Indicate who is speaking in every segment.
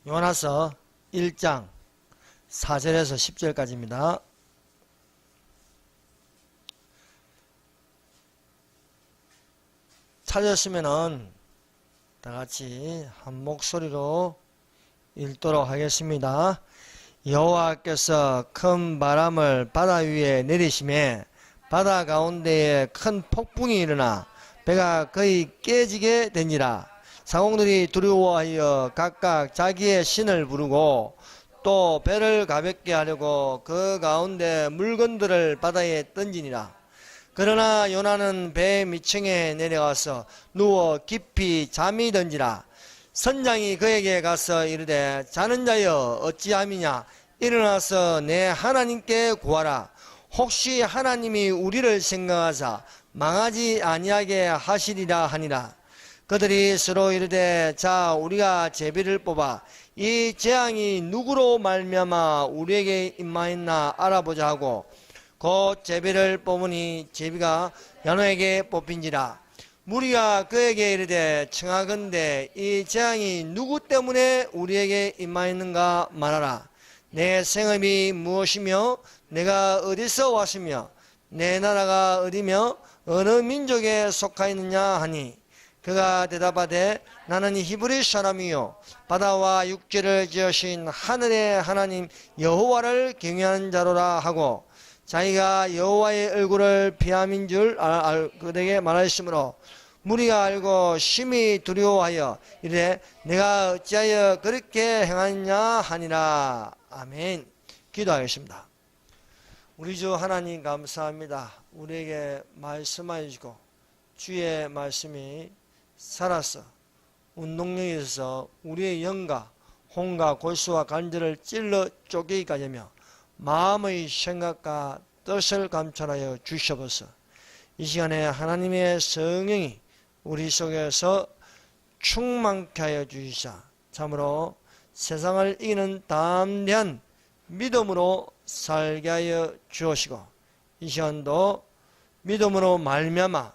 Speaker 1: 요나서 1장 4절에서 10절까지입니다. 찾으시면은 다 같이 한 목소리로 읽도록 하겠습니다. 여호와께서 큰 바람을 바다 위에 내리심에 바다 가운데에 큰 폭풍이 일어나 배가 거의 깨지게 되니라. 상공들이 두려워하여 각각 자기의 신을 부르고 또 배를 가볍게 하려고 그 가운데 물건들을 바다에 던지니라. 그러나 요나는 배 밑층에 내려가서 누워 깊이 잠이 든지라. 선장이 그에게 가서 이르되 자는 자여 어찌함이냐, 일어나서 내 하나님께 구하라. 혹시 하나님이 우리를 생각하사 망하지 아니하게 하시리라 하니라. 그들이 서로 이르되 자 우리가 제비를 뽑아 이 재앙이 누구로 말미암아 우리에게 임하였나 알아보자 하고 곧 제비를 뽑으니 제비가 야노에게 뽑힌지라. 무리가 그에게 이르되 청하건대 이 재앙이 누구 때문에 우리에게 임하였는가 말하라. 내 생업이 무엇이며 내가 어디서 왔으며 내 나라가 어디며 어느 민족에 속하였느냐 하니 그가 대답하되 나는 히브리 사람이요 바다와 육지를 지으신 하늘의 하나님 여호와를 경외하는 자로라 하고 자기가 여호와의 얼굴을 피함인 줄 그들에게 말하였으므로 무리가 알고 심히 두려워하여 이르되 내가 어찌하여 그렇게 행하느냐 하니라. 아멘. 기도하겠습니다. 우리 주 하나님 감사합니다. 우리에게 말씀하여 주시고 주의 말씀이 살아서 운동력이 있어서 우리의 영과 혼과 골수와 관절을 찔러 쪼개기까지 하며 마음의 생각과 뜻을 감찰하여 주시옵소서. 이 시간에 하나님의 성령이 우리 속에서 충만케 하여 주시사 참으로 세상을 이기는 담대한 믿음으로 살게 하여 주시고 이 시간도 믿음으로 말미암아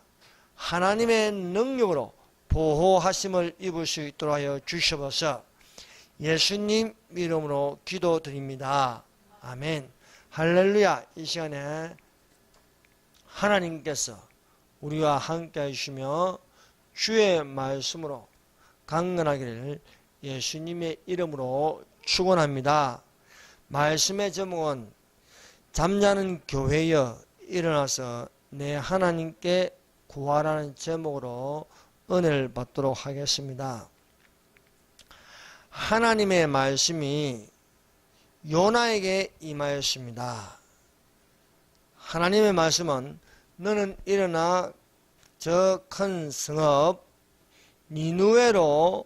Speaker 1: 하나님의 능력으로 보호하심을 입을 수 있도록 하여 주시옵소서. 예수님 이름으로 기도드립니다. 아멘. 할렐루야. 이 시간에 하나님께서 우리와 함께 해주시며 주의 말씀으로 강건하기를 예수님의 이름으로 축원합니다. 말씀의 제목은 잠자는 교회여 일어나서 내 하나님께 구하라는 제목으로 은혜를 받도록 하겠습니다. 하나님의 말씀이 요나에게 임하였습니다. 하나님의 말씀은 너는 일어나 저 큰 성읍 니느웨로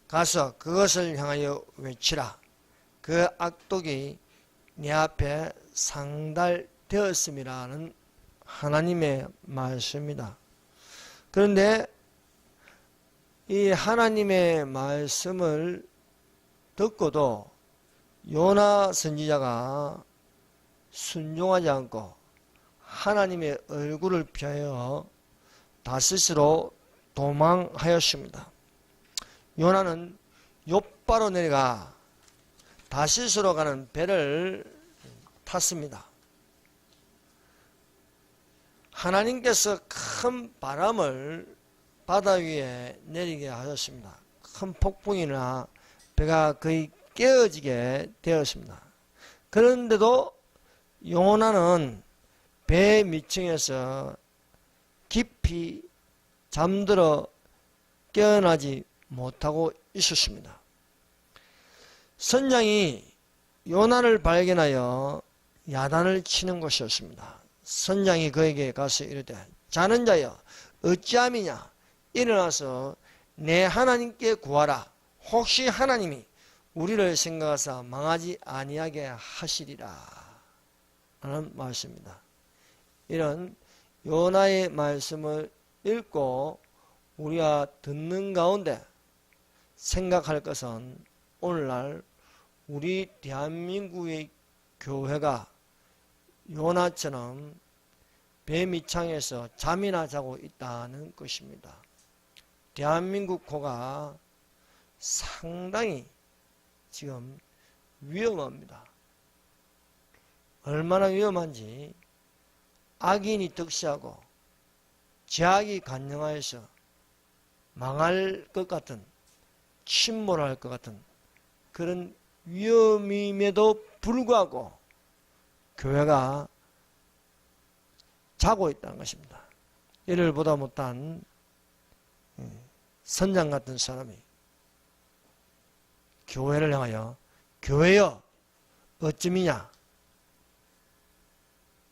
Speaker 1: 가서 그것을 향하여 외치라. 그 악독이 네 앞에 상달되었음이라는 하나님의 말씀입니다. 그런데 이 하나님의 말씀을 듣고도 요나 선지자가 순종하지 않고 하나님의 얼굴을 피하여 다시스로 도망하였습니다. 요나는 욥바로 내려가 다시스로 가는 배를 탔습니다. 하나님께서 큰 바람을 바다 위에 내리게 하셨습니다. 큰 폭풍이나 배가 거의 깨어지게 되었습니다. 그런데도 요나는 배 밑층에서 깊이 잠들어 깨어나지 못하고 있었습니다. 선장이 요나를 발견하여 야단을 치는 것이었습니다. 선장이 그에게 가서 이르되 자는 자여 어찌함이냐, 일어나서 내 하나님께 구하라. 혹시 하나님이 우리를 생각하사 망하지 아니하게 하시리라 하는 말씀입니다. 이런 요나의 말씀을 읽고 우리가 듣는 가운데 생각할 것은 오늘날 우리 대한민국의 교회가 요나처럼 배 밑창에서 잠이나 자고 있다는 것입니다. 대한민국 코가 상당히 지금 위험합니다. 얼마나 위험한지 악인이 득세하고 제약이 간영하여서 망할 것 같은, 침몰할 것 같은 그런 위험임에도 불구하고 교회가 자고 있다는 것입니다. 이를 보다 못한 선장 같은 사람이 교회를 향하여 교회여 어찌미냐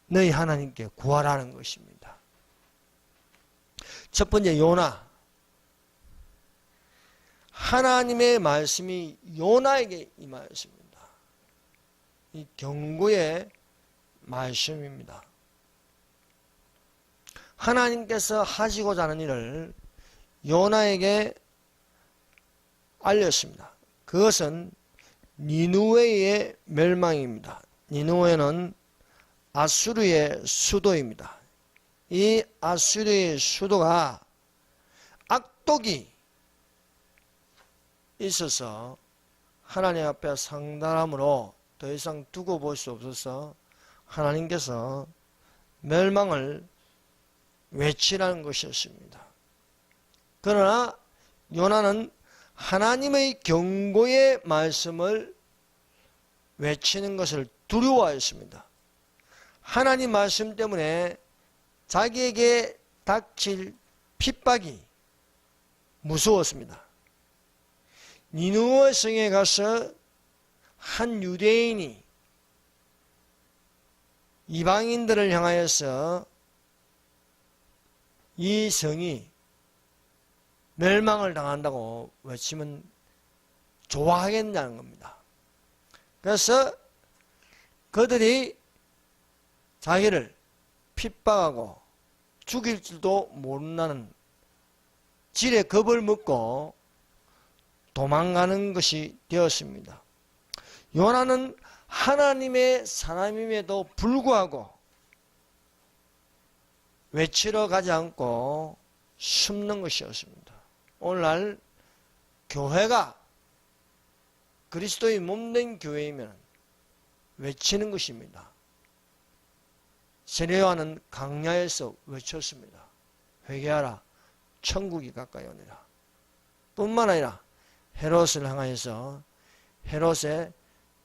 Speaker 1: 너희 하나님께 구하라는 것입니다. 첫 번째 요나. 하나님의 말씀이 요나에게 임하였습니다. 이 경고의 말씀입니다. 하나님께서 하시고자 하는 일을 요나에게 알렸습니다. 그것은 니누웨의 멸망입니다. 니누웨는 아수르의 수도입니다. 이 아수르의 수도가 악독이 있어서 하나님 앞에 상달함으로 더 이상 두고 볼 수 없어서 하나님께서 멸망을 외치라는 것이었습니다. 그러나 요나는 하나님의 경고의 말씀을 외치는 것을 두려워하였습니다. 하나님 말씀 때문에 자기에게 닥칠 핍박이 무서웠습니다. 니느웨 성에 가서 한 유대인이 이방인들을 향하여서 이 성이 멸망을 당한다고 외치면 좋아하겠냐는 겁니다. 그래서 그들이 자기를 핍박하고 죽일 줄도 모른다는 질의 겁을 먹고 도망가는 것이 되었습니다. 요나는 하나님의 사람임에도 불구하고 외치러 가지 않고 숨는 것이었습니다. 오늘날 교회가 그리스도의 몸된 교회이면 외치는 것입니다. 세례요한은 강야에서 외쳤습니다. 회개하라, 천국이 가까이 오니라. 뿐만 아니라 헤롯을 향하여서 헤롯의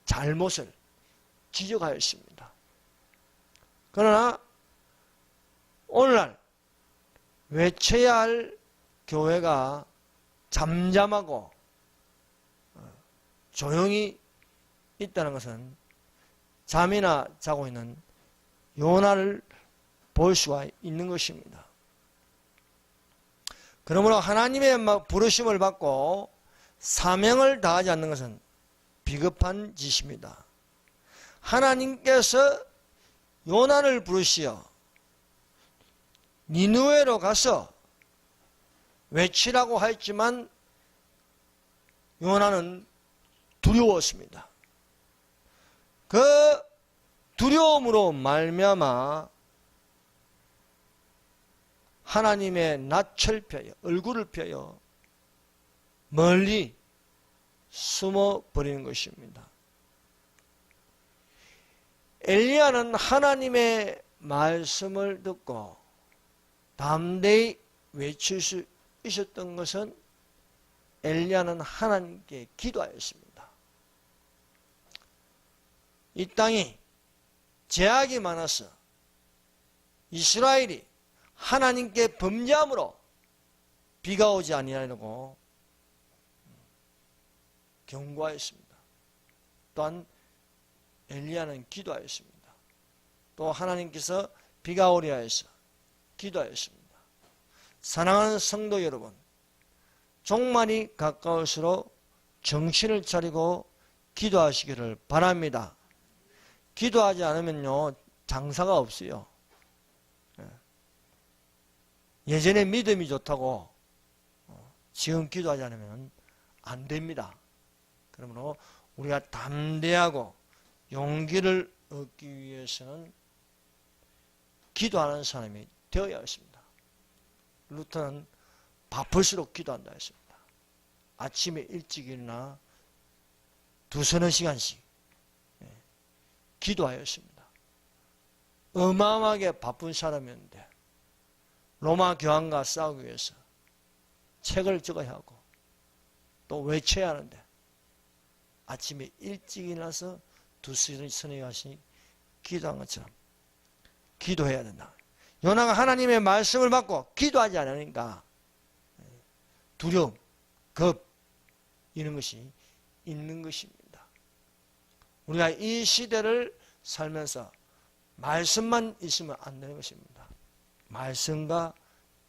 Speaker 1: 잘못을 지적하였습니다. 그러나 오늘날 외쳐야 할 교회가 잠잠하고 조용히 있다는 것은 잠이나 자고 있는 요나를 볼 수가 있는 것입니다. 그러므로 하나님의 부르심을 받고 사명을 다하지 않는 것은 비겁한 짓입니다. 하나님께서 요나를 부르시어 니느웨로 가서 외치라고 했지만 요나는 두려웠습니다. 그 두려움으로 말미암아 하나님의 낯을 펴여 얼굴을 펴여 멀리 숨어 버리는 것입니다. 엘리야는 하나님의 말씀을 듣고 담대히 외칠 수 있었던 것은 엘리야는 하나님께 기도하였습니다. 이 땅이 죄악이 많아서 이스라엘이 하나님께 범죄함으로 비가 오지 아니하려고 경고하였습니다. 또한 엘리야는 기도하였습니다. 또 하나님께서 비가 오게 하여서 기도하였습니다. 사랑하는 성도 여러분, 종말이 가까울수록 정신을 차리고 기도하시기를 바랍니다. 기도하지 않으면요 장사가 없어요. 예전에 믿음이 좋다고 지금 기도하지 않으면 안 됩니다. 그러므로 우리가 담대하고 용기를 얻기 위해서는 기도하는 사람이 되어야 했습니다. 루터는 바쁠수록 기도한다 했습니다. 아침에 일찍 일어나 두서너 시간씩 기도하였습니다. 어마어마하게 바쁜 사람이었는데 로마 교황과 싸우기 위해서 책을 적어야 하고 또 외쳐야 하는데 아침에 일찍 일어나서 두서너 시간씩 기도한 것처럼 기도해야 된다. 요나가 하나님의 말씀을 받고 기도하지 않으니까 두려움, 겁 이런 것이 있는 것입니다. 우리가 이 시대를 살면서 말씀만 있으면 안 되는 것입니다. 말씀과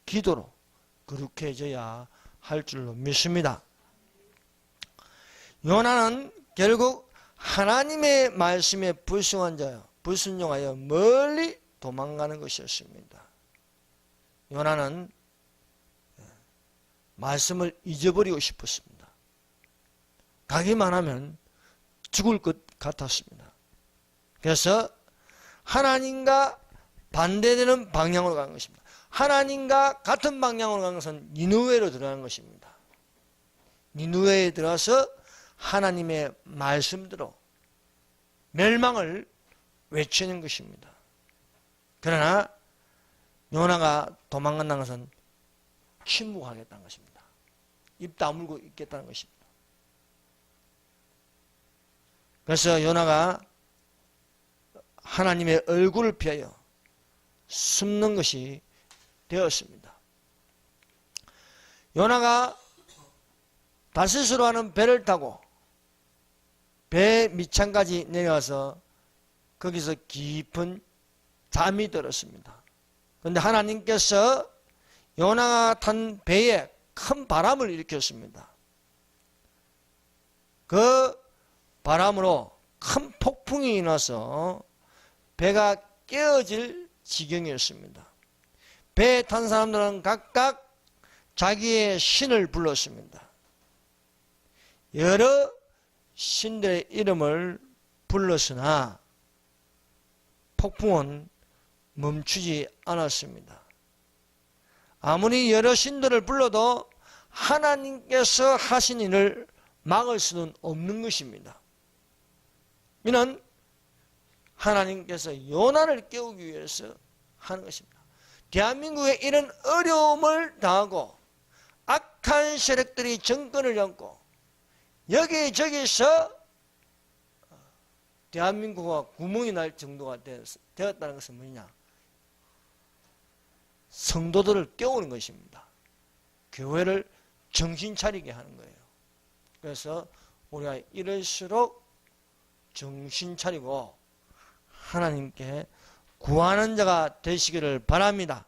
Speaker 1: 기도로 거룩해져야 할 줄로 믿습니다. 요나는 결국 하나님의 말씀에 불순종하여 멀리 도망가는 것이었습니다. 요나는 말씀을 잊어버리고 싶었습니다. 가기만 하면 죽을 것 같았습니다. 그래서 하나님과 반대되는 방향으로 간 것입니다. 하나님과 같은 방향으로 간 것은 니느웨로 들어간 것입니다. 니느웨에 들어가서 하나님의 말씀대로 멸망을 외치는 것입니다. 그러나 요나가 도망간다는 것은 침묵하겠다는 것입니다. 입 다물고 있겠다는 것입니다. 그래서 요나가 하나님의 얼굴을 피하여 숨는 것이 되었습니다. 요나가 다시스로 하는 배를 타고 배 밑창까지 내려와서 거기서 깊은 잠이 들었습니다. 그런데 하나님께서 요나가 탄 배에 큰 바람을 일으켰습니다. 그 바람으로 큰 폭풍이 나서 배가 깨어질 지경이었습니다. 배에 탄 사람들은 각각 자기의 신을 불렀습니다. 여러 신들의 이름을 불렀으나 폭풍은 멈추지 않았습니다. 아무리 여러 신들을 불러도 하나님께서 하신 일을 막을 수는 없는 것입니다. 이는 하나님께서 요나를 깨우기 위해서 하는 것입니다. 대한민국에 이런 어려움을 당하고 악한 세력들이 정권을 잡고 여기저기서 대한민국과 구멍이 날 정도가 되었다는 것은 뭐냐? 성도들을 깨우는 것입니다. 교회를 정신 차리게 하는 거예요. 그래서 우리가 이럴수록 정신 차리고 하나님께 구하는 자가 되시기를 바랍니다.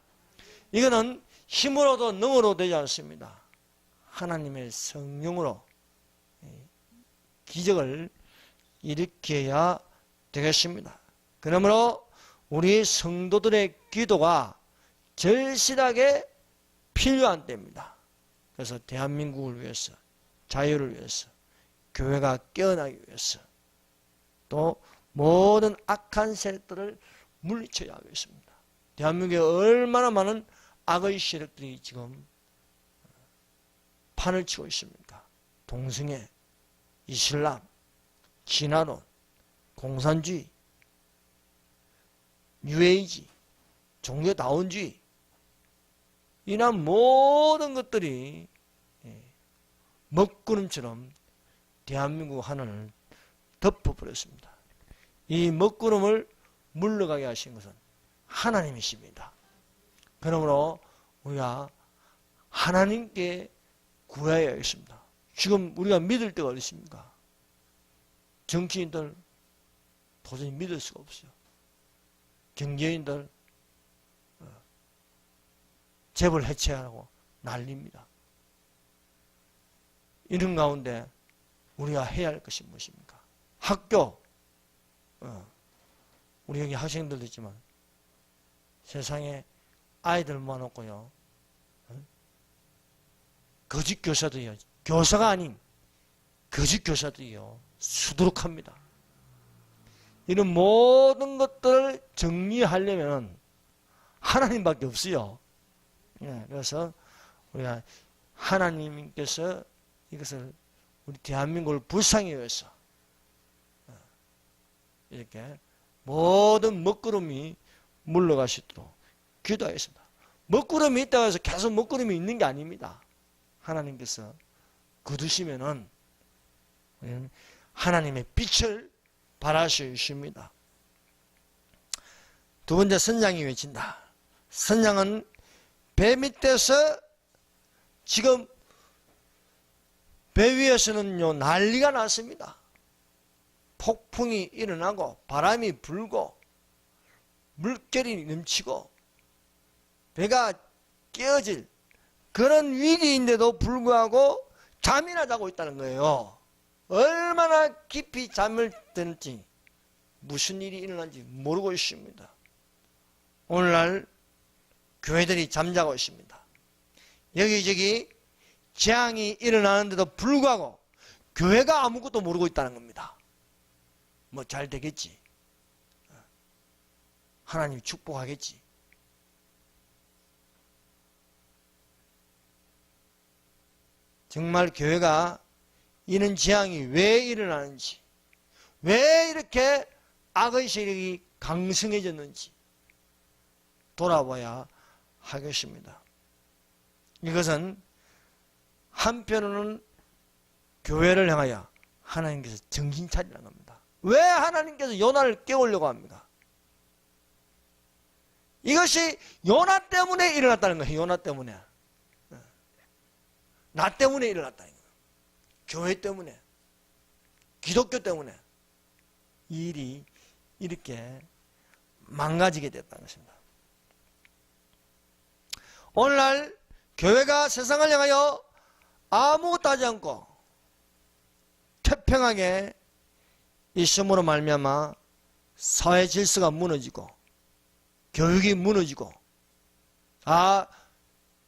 Speaker 1: 이거는 힘으로도 능으로 되지 않습니다. 하나님의 성령으로 기적을 일으켜야 되겠습니다. 그러므로 우리 성도들의 기도가 절실하게 필요한 때입니다. 그래서 대한민국을 위해서, 자유를 위해서, 교회가 깨어나기 위해서, 또 모든 악한 세력들을 물리쳐야 하겠습니다. 대한민국에 얼마나 많은 악의 세력들이 지금 판을 치고 있습니까? 동성애, 이슬람, 진화론, 공산주의, 뉴에이지, 종교다원주의, 이런 모든 것들이 먹구름처럼 대한민국 하늘을 덮어버렸습니다. 이 먹구름을 물러가게 하신 것은 하나님이십니다. 그러므로 우리가 하나님께 구해야 하겠습니다. 지금 우리가 믿을 때가 어디 있습니까? 정치인들 도저히 믿을 수가 없어요. 경제인들 재벌 해체하라고 난립니다. 이런 가운데 우리가 해야 할 것이 무엇입니까? 학교, 우리 여기 학생들도 있지만 세상에 아이들 모아놓고요, 거짓 교사들이요, 교사가 아닌 거짓 교사들이요 수두룩합니다. 이런 모든 것들을 정리하려면 하나님밖에 없어요. 그래서 우리가 하나님께서 이것을 우리 대한민국을 불쌍히 여겨서 이렇게 모든 먹구름이 물러갈 수 있도록 기도하겠습니다. 먹구름이 있다고 해서 계속 먹구름이 있는 게 아닙니다. 하나님께서 거두시면은 하나님의 빛을 발할 수 있습니다. 두 번째, 선장이 외친다. 선장은 배 밑에서 지금 배 위에서는요 난리가 났습니다. 폭풍이 일어나고 바람이 불고 물결이 넘치고 배가 깨어질 그런 위기인데도 불구하고 잠이나 자고 있다는 거예요. 얼마나 깊이 잠을 드는지 무슨 일이 일어난지 모르고 있습니다. 오늘날 교회들이 잠자고 있습니다. 여기저기 재앙이 일어나는데도 불구하고 교회가 아무것도 모르고 있다는 겁니다. 뭐 잘 되겠지. 하나님이 축복하겠지. 정말 교회가 이런 재앙이 왜 일어나는지, 왜 이렇게 악의 세력이 강성해졌는지 돌아봐야 하겠습니다. 이것은 한편으로는 교회를 향하여 하나님께서 정신 차리라는 겁니다. 왜 하나님께서 요나를 깨우려고 합니까? 이것이 요나 때문에 일어났다는 거예요. 요나 때문에. 나 때문에 일어났다는 거예요. 교회 때문에, 기독교 때문에 이 일이 이렇게 망가지게 됐다는 것입니다. 오늘날 교회가 세상을 향하여 아무것도 하지 않고 태평하게 있음으로 말미암아 사회 질서가 무너지고 교육이 무너지고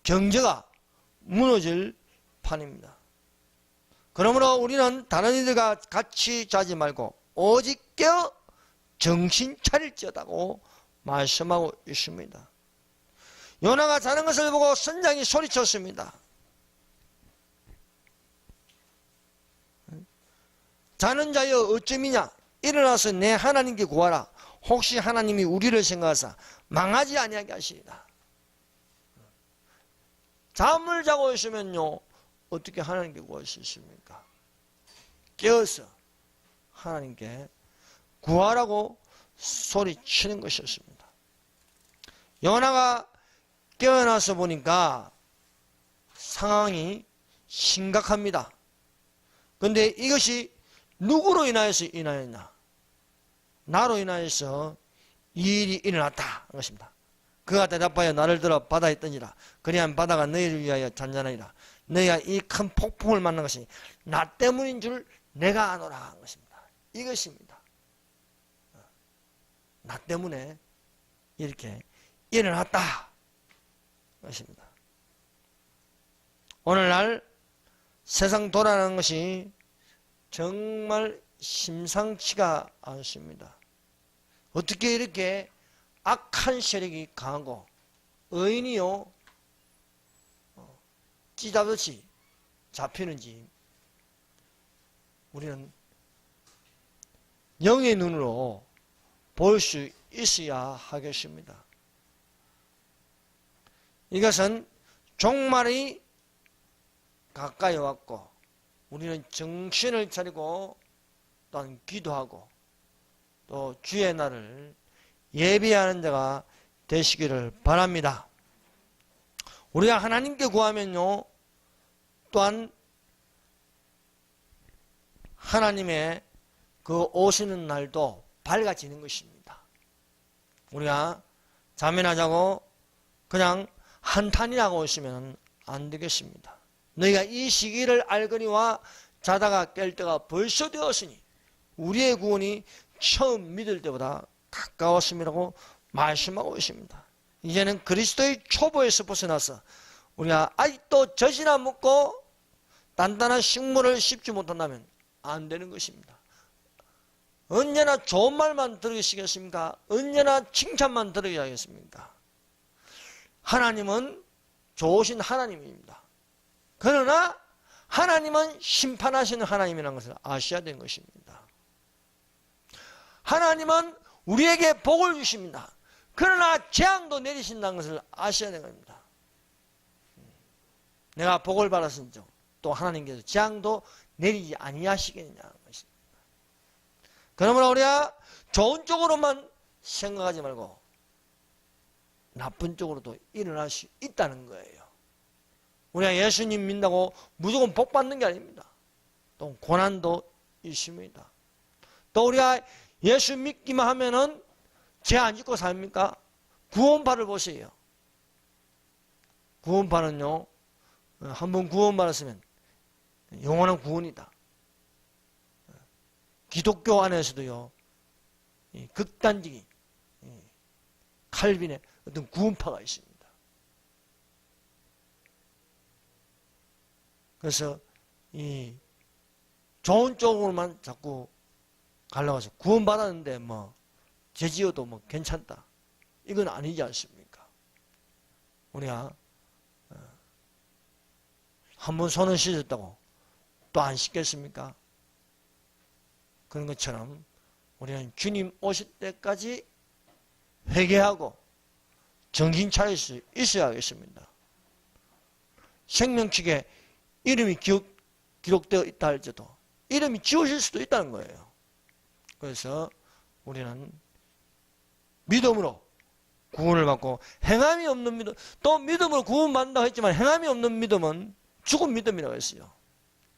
Speaker 1: 경제가 무너질 판입니다. 그러므로 우리는 다른 이들과 같이 자지 말고 오직 깨어 정신 차릴지어다고 말씀하고 있습니다. 요나가 자는 것을 보고 선장이 소리쳤습니다. 자는 자여 어쩌미냐, 일어나서 내 하나님께 구하라. 혹시 하나님이 우리를 생각하사 망하지 아니하게 하시리라. 잠을 자고 있으면요 어떻게 하나님께 구할 수 있습니까? 깨어서 하나님께 구하라고 소리치는 것이었습니다. 요나가 깨어나서 보니까 상황이 심각합니다. 그런데 이것이 누구로 인하여서 일어났냐? 나로 인하여서 이 일이 일어났다. 것입니다. 그가 대답하여 나를 들어 바다에 던지라. 그리하면 바다가 너희를 위하여 잔잔하리라. 너희가 이 큰 폭풍을 만난 것이 나 때문인 줄 내가 아노라 한 것입니다. 이것입니다. 나 때문에 이렇게 일어났다. 것입니다. 오늘날 세상 돌아가는 것이 정말 심상치가 않습니다. 어떻게 이렇게 악한 세력이 강하고 의인이요 찌잡듯이 잡히는지 우리는 영의 눈으로 볼 수 있어야 하겠습니다. 이것은 종말이 가까이 왔고 우리는 정신을 차리고 또한 기도하고 또 주의 날을 예비하는 자가 되시기를 바랍니다. 우리가 하나님께 구하면요 또한 하나님의 그 오시는 날도 밝아지는 것입니다. 우리가 잠이나 자고 그냥 한탄이라고 있으면 안 되겠습니다. 너희가 이 시기를 알거니와 자다가 깰 때가 벌써 되었으니 우리의 구원이 처음 믿을 때보다 가까웠음이라고 말씀하고 있습니다. 이제는 그리스도의 초보에서 벗어나서 우리가 아직도 젖이나 먹고 단단한 식물을 씹지 못한다면 안 되는 것입니다. 언제나 좋은 말만 들으시겠습니까? 언제나 칭찬만 들으셔야겠습니까? 하나님은 좋으신 하나님입니다. 그러나 하나님은 심판하시는 하나님이라는 것을 아셔야 되는 것입니다. 하나님은 우리에게 복을 주십니다. 그러나 재앙도 내리신다는 것을 아셔야 되는 겁니다. 내가 복을 받았은즉 또 하나님께서 재앙도 내리지 아니하시겠느냐는 것입니다. 그러므로 우리가 좋은 쪽으로만 생각하지 말고 나쁜 쪽으로도 일어날 수 있다는 거예요. 우리가 예수님 믿는다고 무조건 복 받는 게 아닙니다. 또 고난도 있습니다. 또 우리가 예수 믿기만 하면은 죄 안 짓고 삽니까? 구원파를 보세요. 구원파는요, 한번 구원받았으면 영원한 구원이다. 기독교 안에서도요, 극단적인 칼빈의 어떤 구원파가 있습니다. 그래서 이 좋은 쪽으로만 자꾸 가려고 해서 구원받았는데 뭐 죄지어도 뭐 괜찮다. 이건 아니지 않습니까? 우리가 한번 손을 씻었다고 또 안 씻겠습니까? 그런 것처럼 우리는 주님 오실 때까지 회개하고 정신 차릴 수 있어야겠습니다. 생명책에 이름이 기록되어 있다 할지라도 이름이 지워질 수도 있다는 거예요. 그래서 우리는 믿음으로 구원을 받고 행함이 없는 믿음, 또 믿음으로 구원받는다고 했지만 행함이 없는 믿음은 죽은 믿음이라고 했어요.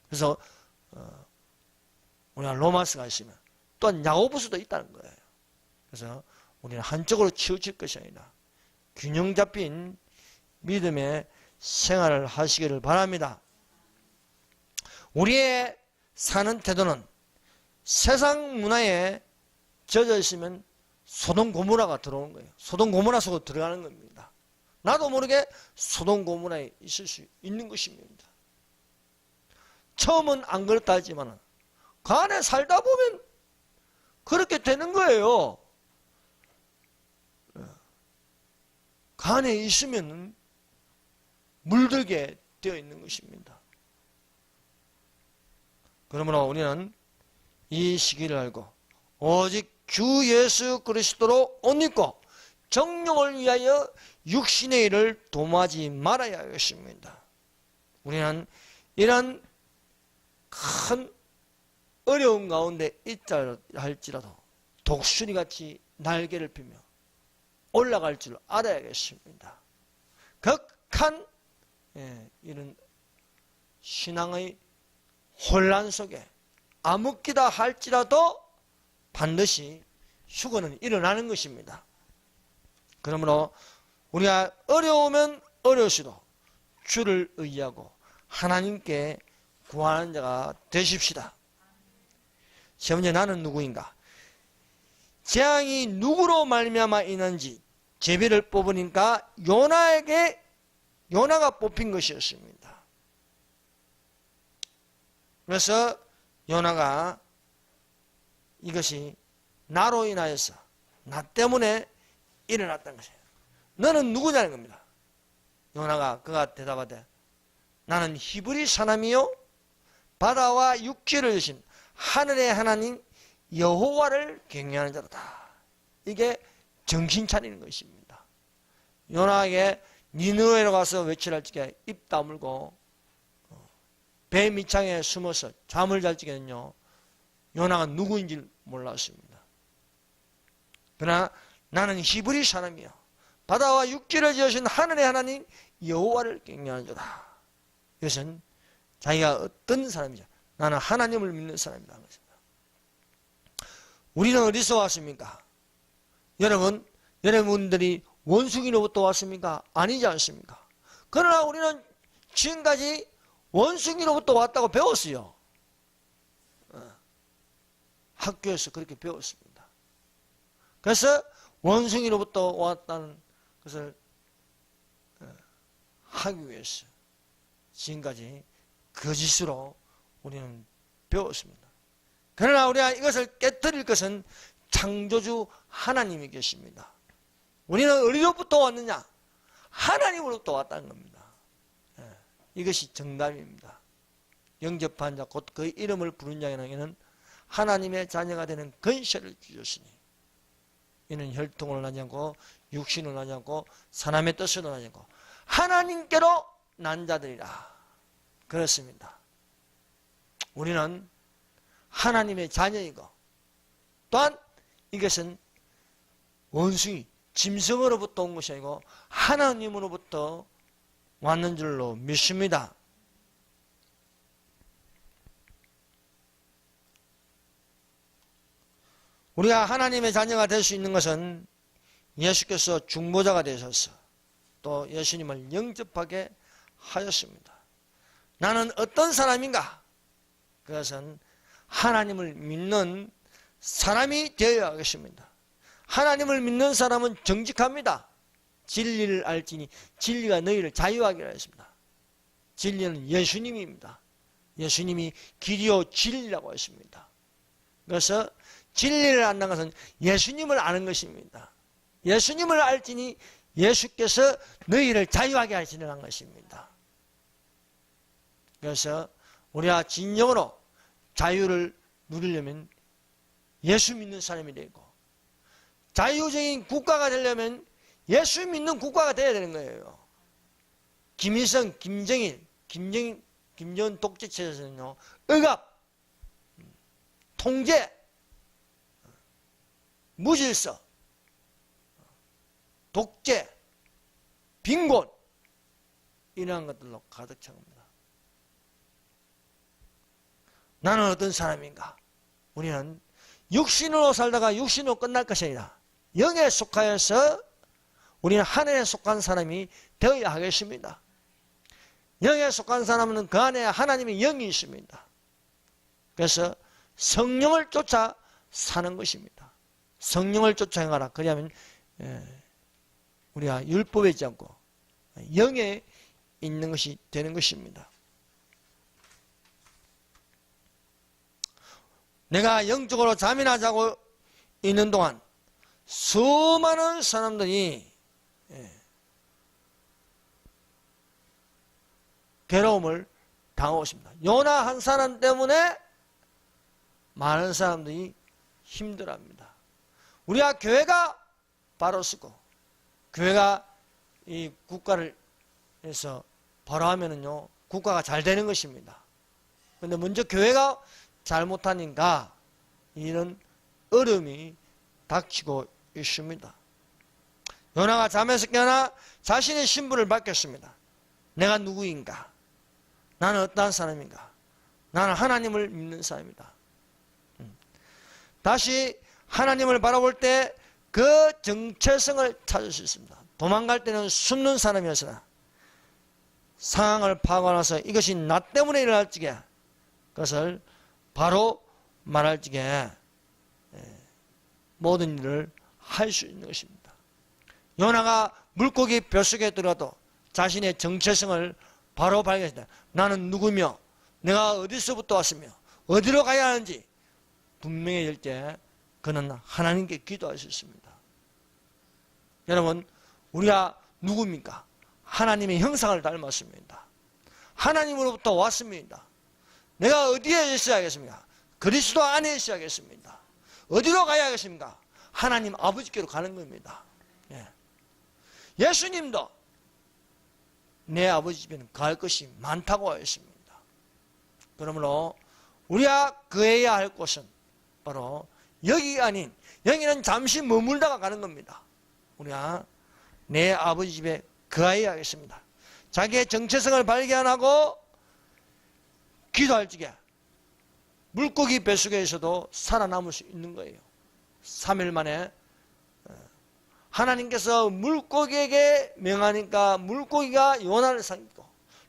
Speaker 1: 그래서 우리가 로마서가 있으면 또한 야고보서도 있다는 거예요. 그래서 우리는 한쪽으로 치우칠 것이 아니라 균형 잡힌 믿음의 생활을 하시기를 바랍니다. 우리의 사는 태도는 세상 문화에 젖어 있으면 소돔 고모라가 들어오는 거예요. 소돔 고모라 속으로 들어가는 겁니다. 나도 모르게 소돔 고모라에 있을 수 있는 것입니다. 처음은 안 그렇다 하지만 그 안에 살다 보면 그렇게 되는 거예요. 그 안에 있으면 물들게 되어 있는 것입니다. 그러므로 우리는 이 시기를 알고 오직 주 예수 그리스도로 옷 입고 정욕을 위하여 육신의 일을 도모하지 말아야 하겠습니다. 우리는 이런 큰 어려움 가운데 있다 할지라도 독수리같이 날개를 펴며 올라갈 줄 알아야겠습니다. 극한 이런 신앙의 혼란 속에 암흑기다 할지라도 반드시 휴거는 일어나는 것입니다. 그러므로 우리가 어려우면 어려울수록 주를 의지하고 하나님께 구하는 자가 되십시다. 세 번째, 나는 누구인가? 재앙이 누구로 말미암아 있는지 제비를 뽑으니까 요나가 뽑힌 것이었습니다. 그래서 요나가 이것이 나로 인하여서 나 때문에 일어났다는 것이에요. 너는 누구냐는 겁니다. 요나가 그가 대답하되 나는 히브리 사람이요 바다와 육지를 주신 하늘의 하나님 여호와를 경외하는 자로다. 이게 정신 차리는 것입니다. 요나에게 니느웨로 가서 외치랄 적에 입 다물고 배 밑창에 숨어서 잠을 잘 적에는요 요나가 누구인지 몰랐습니다. 그러나 나는 히브리 사람이요 바다와 육지를 지으신 하늘의 하나님 여호와를 경외하는 자다. 이것은 자기가 어떤 사람이죠? 나는 하나님을 믿는 사람이다. 우리는 어디서 왔습니까? 여러분들이 원숭이로부터 왔습니까? 아니지 않습니까? 그러나 우리는 지금까지 원숭이로부터 왔다고 배웠어요. 학교에서 그렇게 배웠습니다. 그래서 원숭이로부터 왔다는 것을 하기 위해서 지금까지 거짓으로 우리는 배웠습니다. 그러나 우리가 이것을 깨뜨릴 것은 창조주 하나님이 계십니다. 우리는 어디로부터 왔느냐? 하나님으로부터 왔다는 겁니다. 이것이 정답입니다. 영접한 자 곧 그 이름을 부른 자에게는 하나님의 자녀가 되는 권세를 주셨으니 이는 혈통을 하지 않고 육신을 하지 않고 사람의 뜻을 하지 않고 하나님께로 난 자들이라. 그렇습니다. 우리는 하나님의 자녀이고 또한 이것은 원숭이, 짐승으로부터 온 것이 아니고 하나님으로부터 왔는 줄로 믿습니다. 우리가 하나님의 자녀가 될 수 있는 것은 예수께서 중보자가 되셔서 또 예수님을 영접하게 하였습니다. 나는 어떤 사람인가? 그것은 하나님을 믿는 사람이 되어야 하겠습니다. 하나님을 믿는 사람은 정직합니다. 진리를 알지니 진리가 너희를 자유하게 하였습니다. 진리는 예수님입니다. 예수님이 길이요 진리라고 했습니다. 그래서 진리를 안다는 것은 예수님을 아는 것입니다. 예수님을 알지니 예수께서 너희를 자유하게 하시는 것입니다. 그래서 우리가 진정으로 자유를 누리려면 예수 믿는 사람이 되고 자유적인 국가가 되려면 예수 믿는 국가가 되어야 되는 거예요. 김일성, 김정일, 김정은 독재체에서는요, 억압, 통제, 무질서, 독재, 빈곤 이러한 것들로 가득 찬 겁니다. 나는 어떤 사람인가? 우리는 육신으로 살다가 육신으로 끝날 것이 아니라 영에 속하여서 우리는 하늘에 속한 사람이 되어야 하겠습니다. 영에 속한 사람은 그 안에 하나님의 영이 있습니다. 그래서 성령을 쫓아 사는 것입니다. 성령을 쫓아 행하라. 그러면 우리가 율법에 있지 않고 영에 있는 것이 되는 것입니다. 내가 영적으로 잠이나 자고 있는 동안 수많은 사람들이 괴로움을 당하고 있습니다. 요나 한 사람 때문에 많은 사람들이 힘들어합니다. 우리가 교회가 바로 쓰고 교회가 이 국가를 해서 바로 하면은요 국가가 잘 되는 것입니다. 그런데 먼저 교회가 잘못하니까 이런 어려움이 닥치고 있습니다. 요나가 잠에서 깨어나 자신의 신분을 밝혔습니다. 내가 누구인가? 나는 어떠한 사람인가? 나는 하나님을 믿는 사람이다. 다시 하나님을 바라볼 때 그 정체성을 찾을 수 있습니다. 도망갈 때는 숨는 사람이었으나 상황을 파악하고 나서 이것이 나 때문에 일어날 적에 그것을 바로 말할 적에 모든 일을 할 수 있는 것입니다. 요나가 물고기 뱃속에 들어가도 자신의 정체성을 바로 발견했다. 나는 누구며 내가 어디서부터 왔으며 어디로 가야 하는지 분명히 될 때 그는 하나님께 기도할 수 있습니다. 여러분 우리가 누굽니까? 하나님의 형상을 닮았습니다. 하나님으로부터 왔습니다. 내가 어디에 있어야겠습니까? 그리스도 안에 있어야겠습니다. 어디로 가야겠습니까? 하나님 아버지께로 가는 겁니다. 예수님도 내 아버지 집에는 갈 것이 많다고 하였습니다. 그러므로 우리가 거해야 할 곳은 바로 여기가 아닌 여기는 잠시 머물다가 가는 겁니다. 우리가 내 아버지 집에 거해야 하겠습니다. 자기의 정체성을 발견하고 기도할 적에 물고기 뱃속에서도 살아남을 수 있는 거예요. 3일 만에 하나님께서 물고기에게 명하니까 물고기가 요나를 삼키고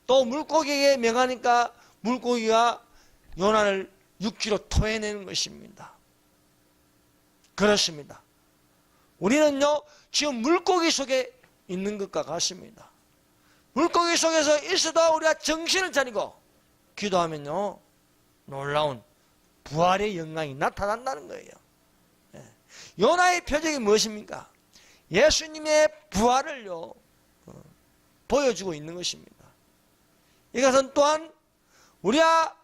Speaker 1: 또 물고기에게 명하니까 물고기가 요나를 육지로 토해내는 것입니다. 그렇습니다. 우리는요 지금 물고기 속에 있는 것과 같습니다. 물고기 속에서 있어도 우리가 정신을 차리고 기도하면요 놀라운 부활의 영광이 나타난다는 거예요. 요나의 표적이 무엇입니까? 예수님의 부활을요 보여주고 있는 것입니다. 이것은 또한 우리가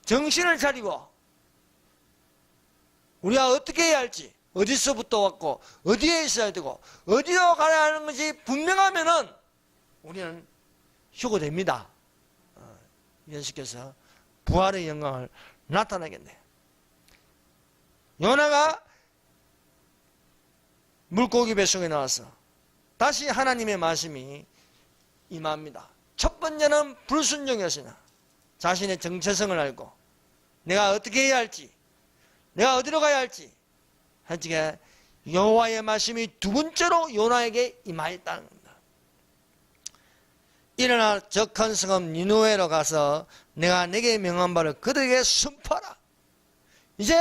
Speaker 1: 정신을 차리고 우리가 어떻게 해야 할지, 어디서부터 왔고 어디에 있어야 되고 어디로 가야 하는 것이 분명하면은 우리는 휴거됩니다. 예수께서 부활의 영광을 나타나겠네. 요나가 물고기 뱃속에 나와서 다시 하나님의 말씀이 임합니다. 첫 번째는 불순종이었으나 자신의 정체성을 알고 내가 어떻게 해야 할지, 내가 어디로 가야 할지 하지게 여호와의 말씀이 두 번째로 요나에게 임하였다는 겁니다. 일어나 저 큰 성읍 니느웨로 가서 내가 내게 명한 바를 그들에게 선포하라. 이제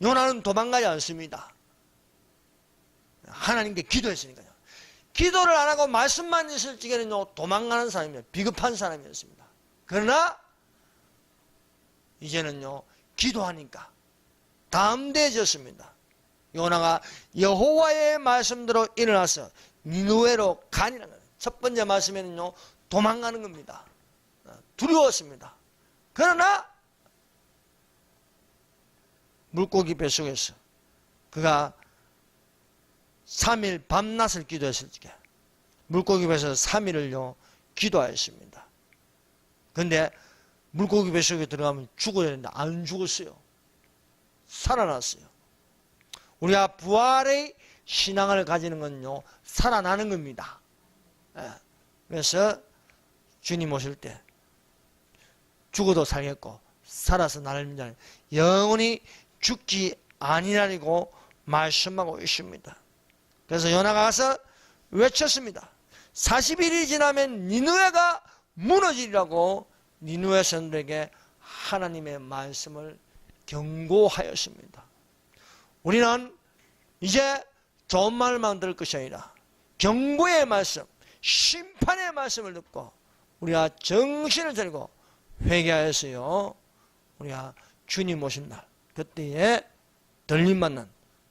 Speaker 1: 요나는 도망가지 않습니다. 하나님께 기도했으니까요. 기도를 안 하고 말씀만 있을 적에는요, 도망가는 사람이에요. 비겁한 사람이었습니다. 그러나 이제는요, 기도하니까 담대해졌습니다. 요나가 여호와의 말씀대로 일어나서 니느웨로 가니라는 거예요. 첫 번째 말씀에는요, 도망가는 겁니다. 두려웠습니다. 그러나 물고기 뱃속에서 그가 3일 밤낮을 기도했을 적에 물고기 뱃속에서 3일을요 기도하였습니다. 그런데 물고기 뱃속에 들어가면 죽어야 되는데 안 죽었어요. 살아났어요. 우리가 부활의 신앙을 가지는 건요 살아나는 겁니다. 그래서 주님 오실 때 죽어도 살겠고 살아서 나를 믿는 영원히 죽지 아니하리고 말씀하고 있습니다. 그래서 요나가 가서 외쳤습니다. 40일이 지나면 니느웨가 무너지리라고 니느웨 사람들에게 하나님의 말씀을 경고하였습니다. 우리는 이제 좋은 말만 들을 것이 아니라 경고의 말씀, 심판의 말씀을 듣고 우리가 정신을 차리고 회개하였어요. 우리가 주님 오신 날 그때에 들림 받는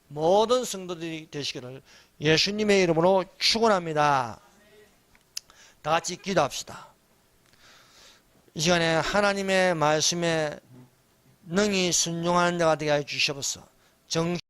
Speaker 1: 모든 성도들이 되시기를 예수님의 이름으로 축원합니다. 다 같이 기도합시다. 이 시간에 하나님의 말씀에 능히 순종하는 자가 되게 해 주시옵소서.